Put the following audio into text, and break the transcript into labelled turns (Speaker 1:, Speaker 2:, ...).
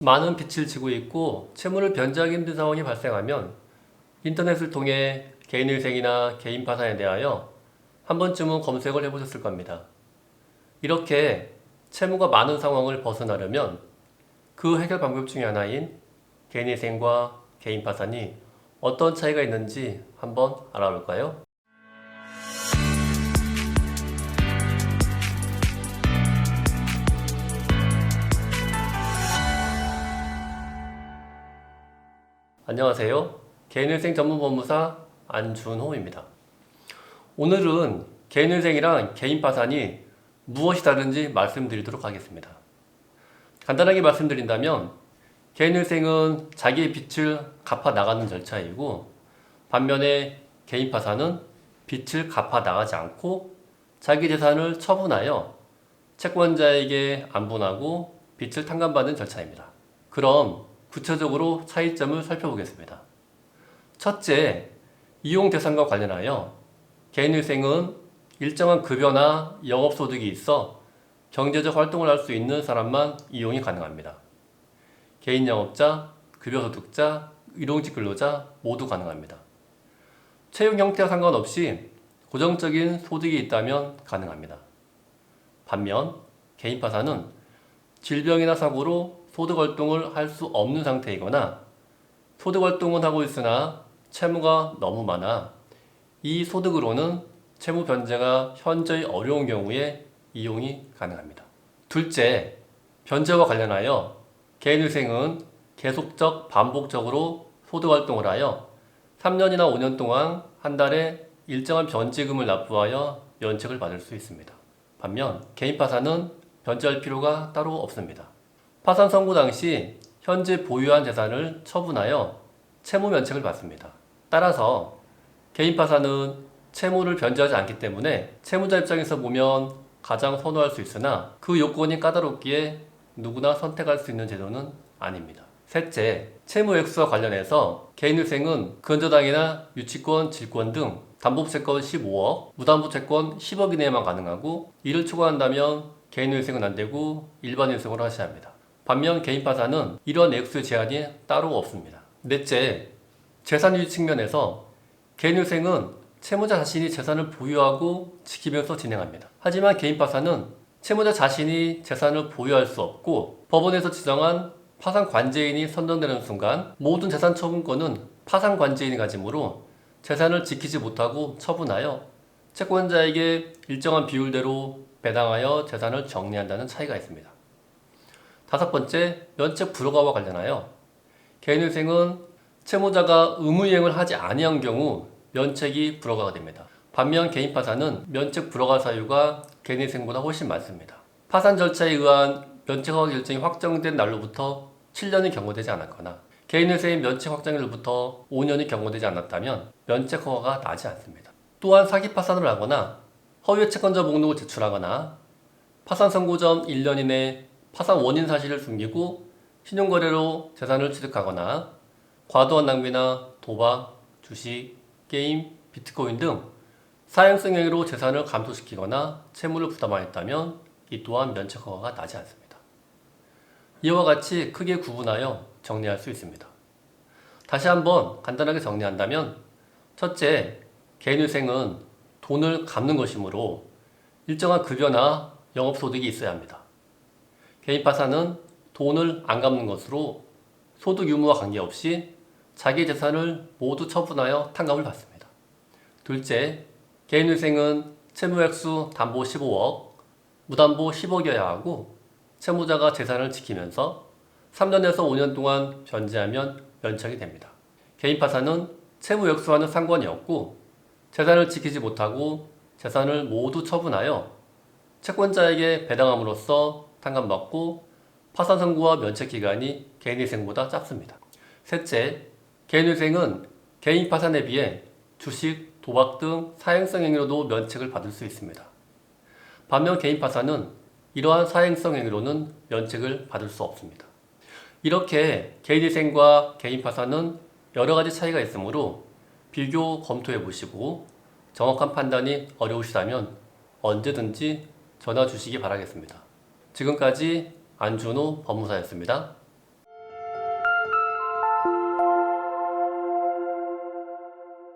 Speaker 1: 많은 빚을 지고 있고 채무를 변제하기 힘든 상황이 발생하면 인터넷을 통해 개인일생이나 개인 파산에 대하여 한 번쯤은 검색을 해보셨을 겁니다. 이렇게 채무가 많은 상황을 벗어나려면 그 해결 방법 중에 하나인 개인일생과 개인 파산이 어떤 차이가 있는지 한번 알아볼까요? 안녕하세요. 개인일생 전문법무사 안준호입니다. 오늘은 개인일생이랑 개인 파산이 무엇이 다른지 말씀드리도록 하겠습니다. 간단하게 말씀드린다면 개인일생은 자기의 빚을 갚아 나가는 절차이고, 반면에 개인 파산은 빚을 갚아 나가지 않고 자기 재산을 처분하여 채권자에게 안분하고 빚을 탕감받는 절차입니다. 그럼 구체적으로 차이점을 살펴보겠습니다. 첫째, 이용대상과 관련하여 개인일생은 일정한 급여나 영업소득이 있어 경제적 활동을 할 수 있는 사람만 이용이 가능합니다. 개인영업자, 급여소득자, 일용직 근로자 모두 가능합니다. 채용 형태와 상관없이 고정적인 소득이 있다면 가능합니다. 반면 개인 파산은 질병이나 사고로 소득활동을 할 수 없는 상태이거나 소득활동은 하고 있으나 채무가 너무 많아 이 소득으로는 채무 변제가 현저히 어려운 경우에 이용이 가능합니다. 둘째, 변제와 관련하여 개인일생은 계속적 반복적으로 소득활동을 하여 3년이나 5년 동안 한 달에 일정한 변제금을 납부하여 면책을 받을 수 있습니다. 반면 개인 파산은 변제할 필요가 따로 없습니다. 파산 선고 당시 현재 보유한 재산을 처분하여 채무 면책을 받습니다. 따라서 개인 파산은 채무를 변제하지 않기 때문에 채무자 입장에서 보면 가장 선호할 수 있으나 그 요건이 까다롭기에 누구나 선택할 수 있는 제도는 아닙니다. 셋째, 채무 액수와 관련해서 개인일생은 근저당이나 유치권, 질권 등 담보채권 15억, 무담보채권 10억 이내에만 가능하고, 이를 초과한다면 개인일생은 안되고 일반일생으로 하셔야 합니다. 반면 개인 파산은 이런 액수의 제한이 따로 없습니다. 넷째, 재산유지 측면에서 개인일생은 채무자 자신이 재산을 보유하고 지키면서 진행합니다. 하지만 개인 파산은 채무자 자신이 재산을 보유할 수 없고 법원에서 지정한 파산 관제인이 선정되는 순간 모든 재산 처분권은 파산 관제인이 가지므로 재산을 지키지 못하고 처분하여 채권자에게 일정한 비율대로 배당하여 재산을 정리한다는 차이가 있습니다. 다섯 번째, 면책 불허가와 관련하여 개인일생은 채무자가 의무이행을 하지 아니한 경우 면책이 불허가가 됩니다. 반면 개인 파산은 면책 불허가 사유가 개인일생보다 훨씬 많습니다. 파산 절차에 의한 면책 허가 결정이 확정된 날로부터 7년이 경고되지 않았거나 개인일생의 면책 확정일로부터 5년이 경고되지 않았다면 면책 허가가 나지 않습니다. 또한 사기 파산을 하거나 허위 채권자 목록을 제출하거나 파산 선고 전 1년 이내 파산 원인 사실을 숨기고 신용거래로 재산을 취득하거나 과도한 낭비나 도박, 주식, 게임, 비트코인 등 사행성 행위로 재산을 감소시키거나 채무를 부담하였다면 이 또한 면책 허가가 나지 않습니다. 이와 같이 크게 구분하여 정리할 수 있습니다. 다시 한번 간단하게 정리한다면, 첫째, 개인일생은 돈을 갚는 것이므로 일정한 급여나 영업소득이 있어야 합니다. 개인 파산은 돈을 안 갚는 것으로 소득 유무와 관계없이 자기 재산을 모두 처분하여 탕감을 받습니다. 둘째, 개인일생은 채무 액수 담보 15억, 무담보 10억이어야 하고 채무자가 재산을 지키면서 3년에서 5년 동안 변제하면 면책이 됩니다. 개인 파산은 채무 액수와는 상관이 없고 재산을 지키지 못하고 재산을 모두 처분하여 채권자에게 배당함으로써 탕감받고 파산 선고와 면책 기간이 개인일생보다 짧습니다. 셋째, 개인일생은 개인 파산에 비해 주식, 도박 등 사행성 행위로도 면책을 받을 수 있습니다. 반면 개인 파산은 이러한 사행성 행위로는 면책을 받을 수 없습니다. 이렇게 개인일생과 개인 파산은 여러 가지 차이가 있으므로 비교 검토해 보시고 정확한 판단이 어려우시다면 언제든지 전화 주시기 바라겠습니다. 지금까지 안준호 법무사였습니다.